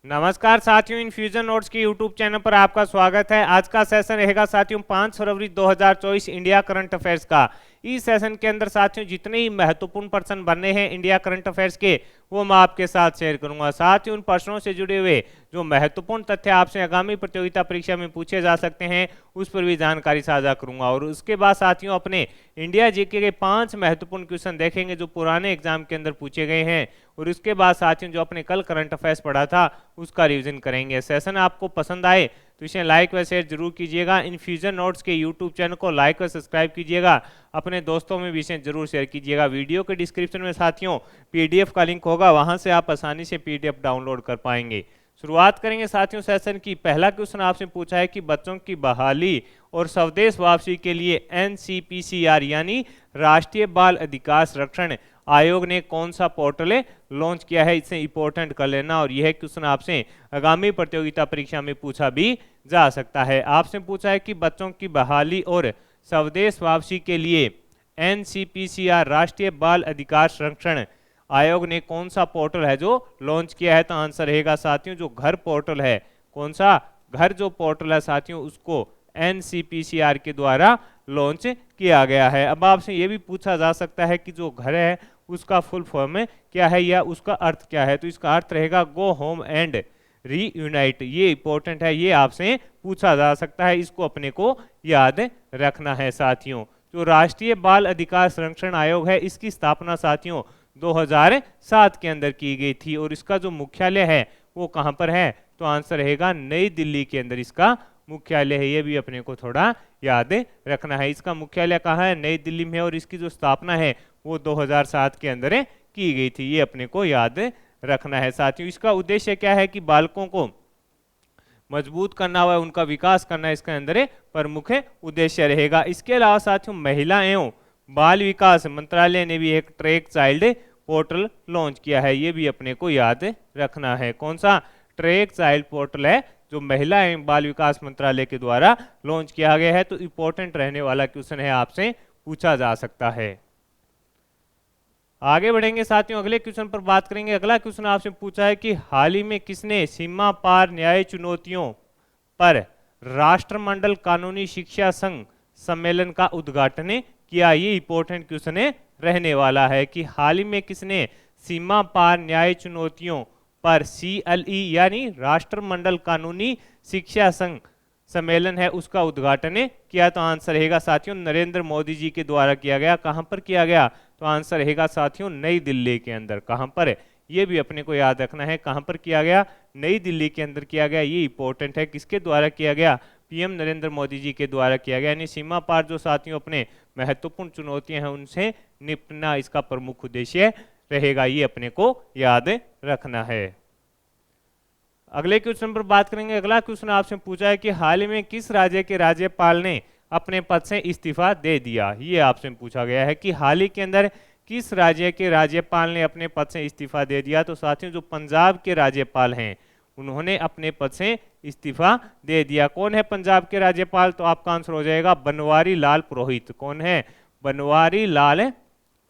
नमस्कार साथियों, infusion notes के यूट्यूब चैनल पर आपका स्वागत है। आज का सेशन रहेगा साथियों 5 फरवरी 2024 इंडिया करंट अफेयर्स का। इस सेशन के अंदर साथियों जितने ही महत्वपूर्ण प्रश्न बनने हैं इंडिया करंट अफेयर्स के, वो मैं आपके साथ शेयर करूंगा। साथ ही उन प्रश्नों से जुड़े हुए जो महत्वपूर्ण तथ्य आपसे आगामी प्रतियोगिता परीक्षा में पूछे जा सकते हैं, उस पर भी जानकारी साझा करूंगा। और उसके बाद साथियों अपने इंडिया जीके के 5 महत्वपूर्ण क्वेश्चन देखेंगे जो पुराने एग्जाम के अंदर पूछे गए हैं। और उसके बाद साथियों जो अपने कल करंट अफेयर्स पढ़ा था उसका रिवीजन करेंगे। सेशन आपको पसंद आए तो इसे लाइक व शेयर जरूर कीजिएगा। इन्फ्यूजन नोट्स के यूट्यूब चैनल को लाइक व सब्सक्राइब कीजिएगा। अपने दोस्तों में भी इसे जरूर शेयर कीजिएगा। वीडियो के डिस्क्रिप्शन में साथियों पीडीएफ का लिंक होगा, वहां से आप आसानी से पीडीएफ डाउनलोड कर पाएंगे। शुरुआत करेंगे साथियों सेशन की। पहला क्वेश्चन आपसे पूछा है कि बच्चों की बहाली और स्वदेश वापसी के लिए एनसीपीसीआर यानी राष्ट्रीय बाल अधिकार संरक्षण आयोग ने कौन सा पोर्टल लॉन्च किया है। इसे इंपॉर्टेंट कर लेना। और यह क्वेश्चन आपसे आगामी प्रतियोगिता परीक्षा में पूछा भी जा सकता है। आपसे पूछा है कि बच्चों की बहाली और स्वदेश वापसी के लिए एनसीपीसीआर राष्ट्रीय बाल अधिकार संरक्षण आयोग ने कौन सा पोर्टल है जो लॉन्च किया है। तो आंसर रहेगा साथियों जो घर पोर्टल है। कौन सा घर जो पोर्टल है साथियों, उसको एनसीपीसीआर के द्वारा लॉन्च किया गया है। अब आपसे ये भी पूछा जा सकता है कि जो घर है उसका फुल फॉर्म क्या है या उसका अर्थ क्या है। तो इसका अर्थ रहेगा गो होम एंड रीयूनाइट। ये इंपॉर्टेंट है, ये आपसे पूछा जा सकता है, इसको अपने को याद रखना है साथियों। जो राष्ट्रीय बाल अधिकार संरक्षण आयोग है इसकी स्थापना साथियों 2007 के अंदर की गई थी। और इसका जो मुख्यालय है वो कहां पर है। तो आंसर रहेगा नई दिल्ली के अंदर इसका मुख्यालय है। ये भी अपने को थोड़ा याद रखना है। इसका मुख्यालय कहाँ है, नई दिल्ली में है। और इसकी जो स्थापना है वो 2007 के अंदर की गई थी। ये अपने को याद रखना है साथियों। इसका उद्देश्य क्या है कि बालकों को मजबूत करना हुआ उनका विकास करना इसके अंदर प्रमुख उद्देश्य रहेगा। इसके अलावा साथियों महिला एवं बाल विकास मंत्रालय ने भी एक ट्रैक चाइल्ड पोर्टल लॉन्च किया है। ये भी अपने को याद रखना है। कौन सा ट्रैक चाइल्ड पोर्टल है जो महिला एवं बाल विकास मंत्रालय के द्वारा लॉन्च किया गया है। तो इंपॉर्टेंट रहने वाला क्वेश्चन है, आपसे पूछा जा सकता है। आगे बढ़ेंगे साथियों, अगले क्वेश्चन पर बात करेंगे। अगला क्वेश्चन आपसे पूछा है कि हाल ही में किसने सीमा पार न्याय चुनौतियों पर राष्ट्रमंडल कानूनी शिक्षा संघ सम्मेलन का उद्घाटन किया। ये इंपॉर्टेंट क्वेश्चन रहने वाला है कि हाल ही में किसने सीमा पार न्याय चुनौतियों पर CLE यानी राष्ट्रमंडल कानूनी शिक्षा संघ सम्मेलन है उसका उद्घाटन किया। तो आंसर रहेगा साथियों नरेंद्र मोदी जी के द्वारा किया गया। कहां पर किया गया। तो आंसर रहेगा साथियों नई दिल्ली के अंदर। कहां पर, ये भी अपने को याद रखना है, कहां पर किया गया, नई दिल्ली के अंदर किया गया। ये इंपॉर्टेंट है, किसके द्वारा किया गया, पीएम नरेंद्र मोदी जी के द्वारा किया गया। यानी सीमा पार जो साथियों अपने महत्वपूर्ण चुनौतियां हैं उनसे निपटना इसका प्रमुख उद्देश्य रहेगा। ये अपने को याद रखना है। अगले क्वेश्चन पर बात करेंगे। अगला क्वेश्चन आपसे पूछा है कि हाल ही में किस राज्य के राज्यपाल ने अपने पद से इस्तीफा दे दिया। ये आपसे पूछा गया है कि हाल ही के अंदर किस राज्य के राज्यपाल ने अपने पद से इस्तीफा दे दिया। तो साथियों जो पंजाब के राज्यपाल हैं उन्होंने अपने पद से इस्तीफा दे दिया। कौन है पंजाब के राज्यपाल। तो आपका आंसर हो जाएगा बनवारी लाल पुरोहित। कौन है, बनवारी लाल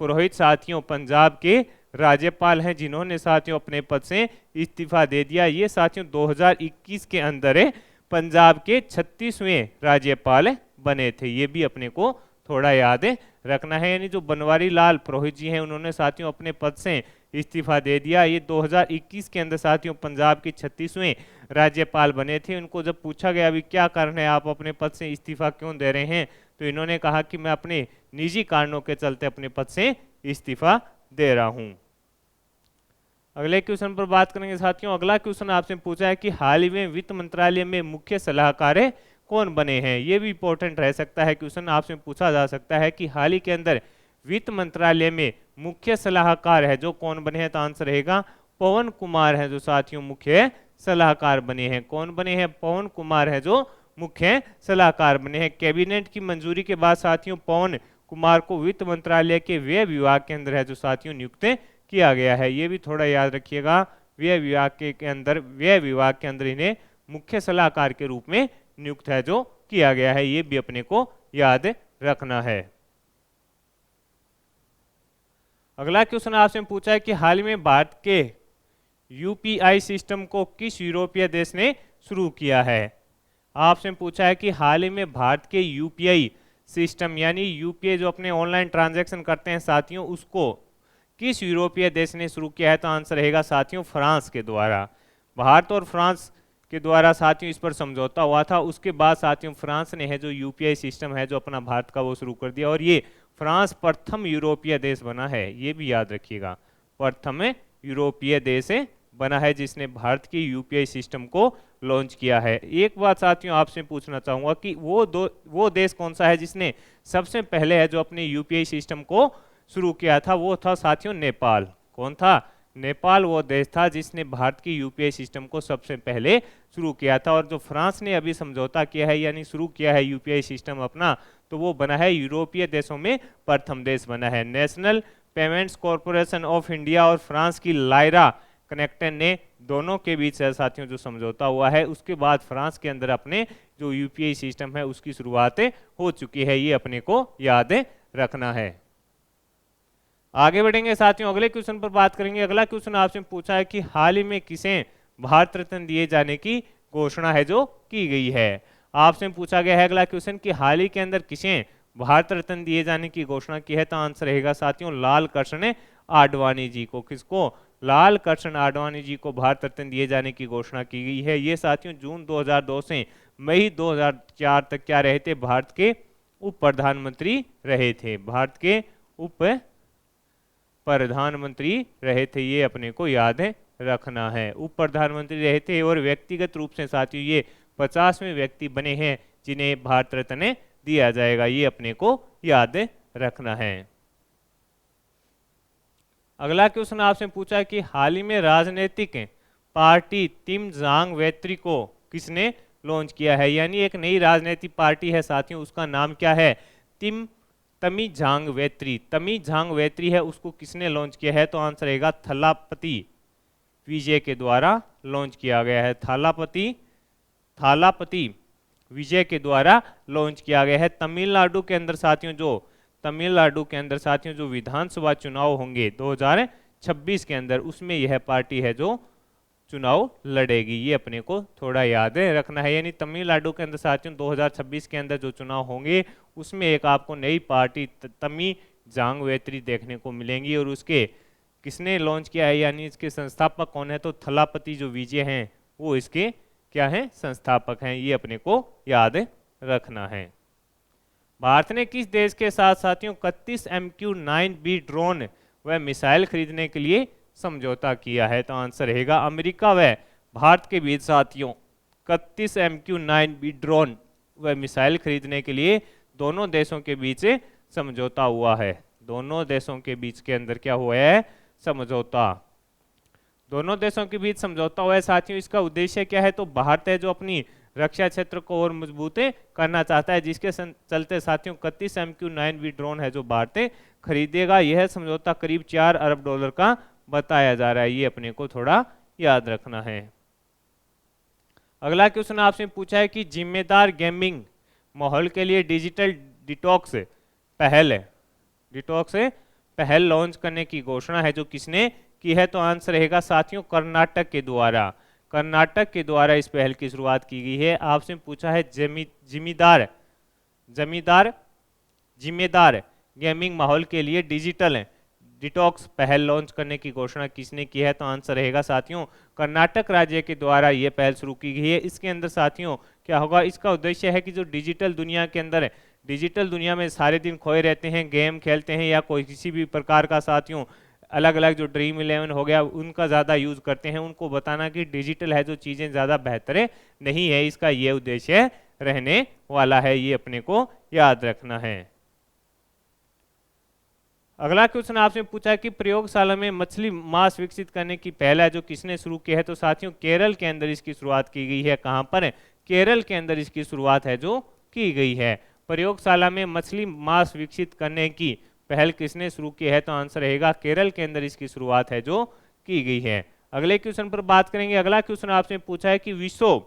पुरोहित साथियों पंजाब के राज्यपाल हैं जिन्होंने साथियों अपने पद से इस्तीफा दे दिया। ये साथियों 2021 के अंदर पंजाब के 36वें राज्यपाल बने थे। ये भी अपने को थोड़ा याद रखना है। यानी जो बनवारी लाल पुरोहित जी हैं उन्होंने साथियों अपने पद से इस्तीफा दे दिया। ये 2021 के अंदर साथियों पंजाब के 36वें राज्यपाल बने थे। उनको जब पूछा गया अभी क्या कारण है, आप अपने पद से इस्तीफा क्यों दे रहे हैं, तो इन्होंने कहा कि मैं अपने निजी कारणों के चलते अपने पद से इस्तीफा दे रहा हूं। अगले क्वेश्चन पर बात करेंगे साथियों। अगला क्वेश्चन आपसे पूछा है कि हाल ही में वित्त मंत्रालय में मुख्य सलाहकार कौन बने हैं। ये भी इंपॉर्टेंट रह सकता है, क्वेश्चन आपसे पूछा जा सकता है कि हाल ही के अंदर वित्त मंत्रालय में मुख्य सलाहकार है जो कौन बने हैं। तो आंसर रहेगा पवन कुमार है जो साथियों मुख्य सलाहकार बने हैं। कौन बने हैं, पवन कुमार है जो मुख्य सलाहकार बने हैं। कैबिनेट की मंजूरी के बाद साथियों पवन कुमार को वित्त मंत्रालय के व्यय विभाग के अंदर है जो साथियों नियुक्त किया गया है। ये भी थोड़ा याद रखिएगा, व्यय विभाग के अंदर इन्हें मुख्य सलाहकार के रूप में नियुक्त है जो किया गया है। ये भी अपने को याद रखना है। अगला क्वेश्चन आपसे पूछा है कि हाल ही में भारत के यूपीआई सिस्टम को किस यूरोपीय देश ने शुरू किया है? आपसे पूछा है कि हाल ही में भारत के यूपीआई सिस्टम यानी यूपीआई जो अपने ऑनलाइन ट्रांजैक्शन करते हैं साथियों, उसको किस यूरोपीय देश ने शुरू किया है? तो आंसर रहेगा साथियों फ्रांस के द्वारा। भारत और फ्रांस के द्वारा साथियों इस पर समझौता हुआ था। उसके बाद साथियों फ्रांस ने है जो यूपीआई सिस्टम है जो अपना भारत का वो शुरू कर दिया, और ये फ्रांस प्रथम यूरोपीय देश बना है, ये भी याद रखिएगा, प्रथम यूरोपीय देश बना है जिसने भारत की यूपीआई सिस्टम को लॉन्च किया है। एक बात साथियों आपसे पूछना चाहूँगा कि वो देश कौन सा है जिसने सबसे पहले है जो अपने यूपीआई सिस्टम को शुरू किया था? वो था साथियों नेपाल। कौन था? नेपाल वो देश था जिसने भारत की यूपीआई सिस्टम को सबसे पहले शुरू किया था। और जो फ्रांस ने अभी समझौता किया है यानी शुरू किया है यूपीआई सिस्टम अपना, तो वो बना है यूरोपीय देशों में प्रथम देश बना है। National payments corporation of India और फ्रांस की लायरा कनेक्टन ने दोनों के बीच साथियों जो समझौता हुआ है, उसके बाद फ्रांस के अंदर अपने जो यूपीआई सिस्टम है उसकी शुरुआत हो चुकी है, ये अपने को याद रखना है। आगे बढ़ेंगे साथियों, अगले क्वेश्चन पर बात करेंगे। अगला क्वेश्चन आपसे पूछा है कि हाल ही में किसे भारत रत्न दिए जाने की घोषणा है जो की गई है? आपसे पूछा गया है अगला क्वेश्चन कि हाल ही के अंदर किसे भारत रत्न दिए जाने की घोषणा की है? तो आंसर रहेगा साथियों लाल कृष्ण आडवाणी जी को। किसको? लाल कृष्ण आडवाणी जी को भारत रत्न दिए जाने की घोषणा की गई है। ये साथियों जून 2002 से मई 2004 तक क्या रहे थे? भारत के उप प्रधानमंत्री रहे थे। भारत के उप प्रधानमंत्री रहे थे, ये अपने को याद रखना है। उप प्रधानमंत्री रहे थे और व्यक्तिगत रूप से साथियों ये 50वें व्यक्ति बने हैं जिन्हें भारत रत्न दिया जाएगा, ये अपने को याद रखना है। अगला क्वेश्चन आपसे पूछा है कि हाल ही में राजनीतिक पार्टी तिम जांग वेत्री को किसने लॉन्च किया है? यानी एक नई राजनीतिक पार्टी है साथियों, उसका नाम क्या है? तमी झांग वेत्री। तमी झांग वेत्री है, उसको किसने लॉन्च किया है? तो आंसर रहेगा थलापति विजय के द्वारा लॉन्च किया गया है। थालापति विजय के द्वारा लॉन्च किया गया है। तमिलनाडु के अंदर साथियों जो विधानसभा चुनाव होंगे 2026 के अंदर, उसमें यह पार्टी है जो चुनाव लड़ेगी, ये अपने को थोड़ा याद रखना है। यानी तमिलनाडु के अंदर साथियों 2026 के अंदर जो चुनाव होंगे उसमें एक आपको नई पार्टी तमी जांग वेत्री देखने को मिलेंगी, और उसके किसने लॉन्च किया है यानी इसके संस्थापक कौन है? तो थलापति जो विजय हैं वो इसके क्या हैं? संस्थापक हैं, ये अपने को याद रखना है। भारत ने किस देश के साथ साथियों 31 MQ-9B ड्रोन व मिसाइल खरीदने के लिए समझौता किया है? तो आंसर रहेगा अमेरिका व भारत के बीच साथियों 31 MQ-9B ड्रोन व मिसाइल खरीदने के लिए दोनों देशों के बीच समझौता हुआ है। दोनों देशों के बीच के अंदर क्या हुआ है? समझौता। दोनों देशों के बीच समझौता हुआ है साथियों। इसका उद्देश्य क्या है? तो भारत है जो अपनी रक्षा क्षेत्र को और मजबूत करना चाहता है, जिसके चलते साथियों 31 MQ-9B ड्रोन है जो भारत खरीदेगा। यह समझौता करीब $4 अरब का बताया जा रहा है, ये अपने को थोड़ा याद रखना है। अगला क्वेश्चन आपसे पूछा है कि जिम्मेदार गेमिंग माहौल के लिए डिजिटल डिटॉक्स पहल लॉन्च करने की घोषणा है जो किसने की है? तो आंसर रहेगा साथियों कर्नाटक के द्वारा। कर्नाटक के द्वारा इस पहल की शुरुआत की गई है। आपसे पूछा है जिम्मेदार गेमिंग माहौल के लिए डिजिटल डिटॉक्स पहल लॉन्च करने की घोषणा किसने की है? तो आंसर रहेगा साथियों कर्नाटक राज्य के द्वारा यह पहल शुरू की गई है। इसके अंदर साथियों क्या होगा? इसका उद्देश्य है कि जो डिजिटल दुनिया के अंदर डिजिटल दुनिया में सारे दिन खोए रहते हैं, गेम खेलते हैं या कोई किसी भी प्रकार का साथियों अलग अलग जो ड्रीम 11 हो गया उनका ज़्यादा यूज़ करते हैं, उनको बताना कि डिजिटल है जो चीज़ें ज़्यादा बेहतर नहीं है, इसका ये उद्देश्य रहने वाला है, ये अपने को याद रखना है। अगला क्वेश्चन आपसे पूछा है कि प्रयोगशाला में मछली मांस विकसित करने की पहल है जो किसने शुरू की है? तो साथियों केरल के अंदर इसकी शुरुआत की गई है। कहाँ पर? केरल के अंदर इसकी शुरुआत है जो की गई है। प्रयोगशाला में मछली मांस विकसित करने की पहल किसने शुरू की है? तो आंसर रहेगा केरल के अंदर इसकी शुरुआत है जो की गई है। अगले क्वेश्चन पर बात करेंगे। अगला क्वेश्चन आपसे पूछा है कि विश्व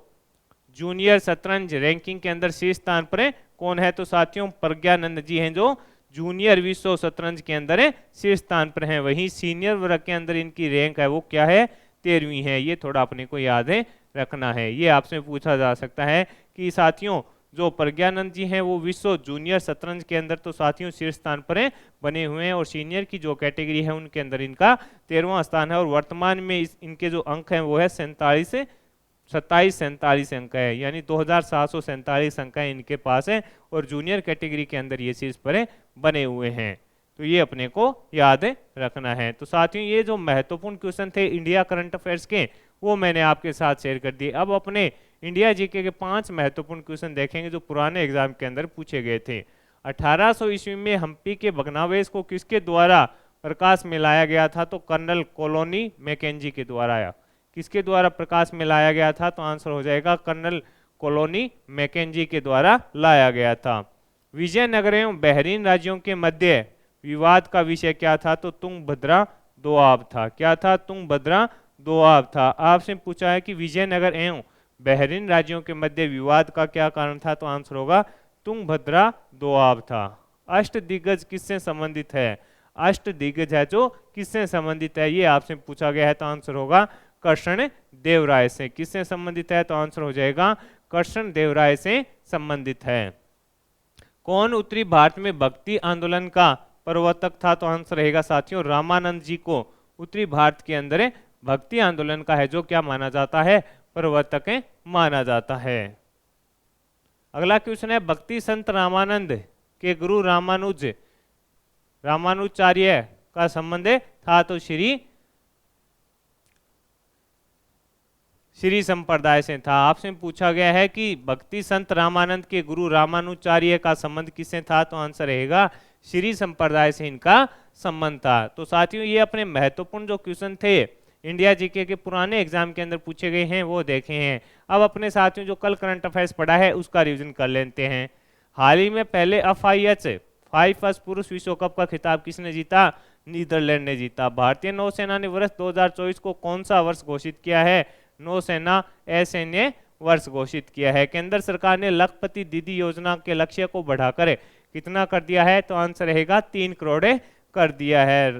जूनियर शतरंज रैंकिंग के अंदर शीर्ष स्थान पर कौन है? तो साथियों प्रज्ञानंद जी हैं जो जूनियर विश्व शतरंज के अंदर शीर्ष स्थान पर हैं। वहीं सीनियर वर्ग के अंदर इनकी रैंक है वो क्या है? 13वीं है। ये थोड़ा अपने को याद है रखना है। ये आपसे पूछा जा सकता है कि साथियों जो प्रज्ञानंद जी हैं वो विश्व जूनियर शतरंज के अंदर तो साथियों शीर्ष स्थान पर बने हुए हैं, और सीनियर की जो कैटेगरी है उनके अंदर इनका 13वां स्थान है, और वर्तमान में इनके जो अंक हैं वो है 27 अंक है, यानी 2747 अंक है इनके पास है, और जूनियर कैटेगरी के अंदर ये शीर्ष पर बने हुए हैं। तो ये अपने को याद रखना है। तो साथियों ये जो महत्वपूर्ण क्वेश्चन थे इंडिया करंट अफेयर्स के वो मैंने आपके साथ शेयर कर दिए। अब अपने इंडिया जीके के 5 महत्वपूर्ण क्वेश्चन देखेंगे जो पुराने एग्जाम के अंदर पूछे गए थे। 1800 ईस्वी में हम्पी के भग्नावशेष को किसके द्वारा प्रकाश में लाया गया था? तो कर्नल कॉलोनी मैकेंजी के द्वारा। किसके द्वारा प्रकाश में लाया गया था? तो आंसर हो जाएगा कर्नल कॉलोनी मैकेंजी के द्वारा लाया गया था। विजयनगर एवं बहरीन राज्यों के मध्य विवाद का विषय क्या था? तो तुंगभद्रा दोआब था। क्या था? तुंगभद्रा दोआब था। आपसे पूछा है कि विजयनगर एवं बहरीन राज्यों के मध्य विवाद का क्या कारण था? तो आंसर होगा तुंगभद्रा दोआब था। अष्टदिग्गज किससे संबंधित है? अष्टदिग्गज है जो किससे संबंधित है ये आपसे पूछा गया है, तो आंसर होगा कृष्ण देव राय से। किससे संबंधित है? तो आंसर हो जाएगा कृष्ण देव राय से संबंधित है। कौन उत्तरी भारत में भक्ति आंदोलन का प्रवर्तक था? तो आंसर रहेगा साथियों रामानंद जी को उत्तरी भारत के अंदर भक्ति आंदोलन का है जो क्या माना जाता है? प्रवर्तक माना जाता है। अगला क्वेश्चन है भक्ति संत रामानंद के गुरु रामानुचार्य का संबंध था? तो श्री संप्रदाय से था। आपसे पूछा गया है कि भक्ति संत रामानंद के गुरु रामानुचार्य का संबंध किससे था? तो आंसर रहेगा श्री संप्रदाय से इनका संबंध था। तो साथियों ये अपने महत्वपूर्ण जो क्वेश्चन थे इंडिया जीके के पुराने एग्जाम के अंदर पूछे गए हैं वो देखे हैं। अब अपने साथियों जो कल करंट अफेयर्स पढ़ा है उसका रिवीजन कर लेते हैं। हाल ही में पहले FIH 5 पुरुष विश्व कप का खिताब किसने जीता? नीदरलैंड ने जीता। भारतीय नौसेना ने वर्ष 2024 को कौन सा वर्ष घोषित किया है? नौसेना असैन्य वर्ष घोषित किया है। केंद्र सरकार ने लखपति दीदी योजना के लक्ष्य को बढ़ाकर कितना कर दिया है? तो आंसर रहेगा 3 करोड़ कर दिया है।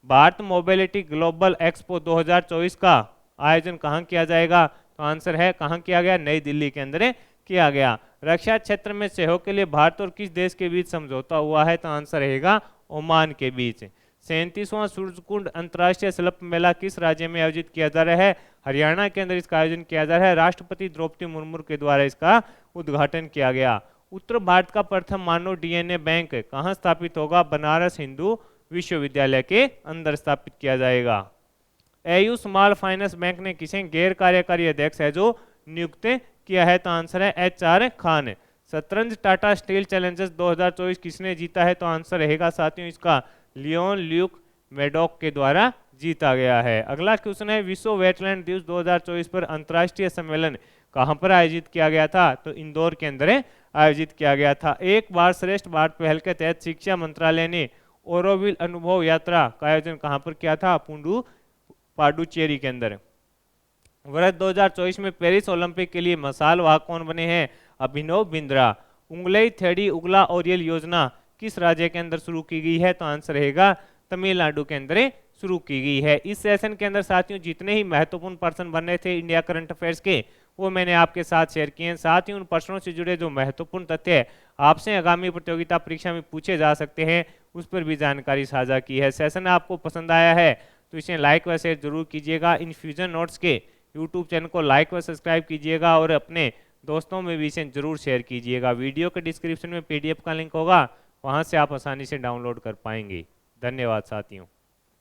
भारत मोबिलिटी ग्लोबल एक्सपो 2024 का आयोजन कहाँ किया जाएगा? तो आंसर है कहाँ किया गया? नई दिल्ली के अंदर किया गया। रक्षा क्षेत्र में सहयोग के लिए भारत और किस देश के बीच समझौता हुआ है? तो आंसर रहेगा ओमान के बीच। 37वां सूरजकुंड अंतर्राष्ट्रीय शिल्प मेला किस राज्य में आयोजित किया जा रहा है? हरियाणा के अंदर इसका आयोजन किया जा रहा है। राष्ट्रपति द्रौपदी मुर्मू के द्वारा इसका उद्घाटन किया गया। उत्तर भारत का प्रथम मानव DNA बैंक कहाँ स्थापित होगा? बनारस हिंदू विश्वविद्यालय के अंदर स्थापित किया जाएगा। AU स्मॉल फाइनेंस बैंक ने किसे गैर कार्यकारी अध्यक्ष है जो नियुक्त किया है? तो आंसर है HR खान। शतरंज टाटा स्टील चैलेंजर्स 2024 किसने जीता है? तो आंसर रहेगा साथियों इसका लियोन ल्यूक मेडॉक के द्वारा जीता गया है। अगला क्वेश्चन है विश्व वेटलैंड दिवस 2024 पर अंतर्राष्ट्रीय सम्मेलन कहां पर आयोजित किया गया था? तो इंदौर के अंदर आयोजित किया गया था। एक बार श्रेष्ठ भारत पहल के तहत शिक्षा मंत्रालय ने ओरोविल अनुभव यात्रा का आयोजन कहां पर किया था? पांडुचेरी के अंदर। वर्ष 2024 में पेरिस ओलंपिक के लिए मसाल वाहक कौन बने हैं? अभिनव बिंद्रा। उंगलई थेड़ी उगला ओरियल योजना किस राज्य के अंदर शुरू की गई है? तो आंसर रहेगा तमिलनाडु के अंदर शुरू की गई है। इस सेशन के अंदर साथियों जितने ही महत्वपूर्ण प्रश्न बने थे इंडिया करंट अफेयर्स के वो मैंने आपके साथ शेयर किए हैं। साथ ही उन प्रश्नों से जुड़े जो महत्वपूर्ण तथ्य आपसे आगामी प्रतियोगिता परीक्षा में पूछे जा सकते हैं उस पर भी जानकारी साझा की है। सेशन आपको पसंद आया है तो इसे लाइक व शेयर जरूर कीजिएगा। इन्फ्यूजन नोट्स के यूट्यूब चैनल को लाइक व सब्सक्राइब कीजिएगा और अपने दोस्तों में भी इसे जरूर शेयर कीजिएगा। वीडियो के डिस्क्रिप्शन में PDF का लिंक होगा, वहां से आप आसानी से डाउनलोड कर पाएंगे। धन्यवाद साथियों।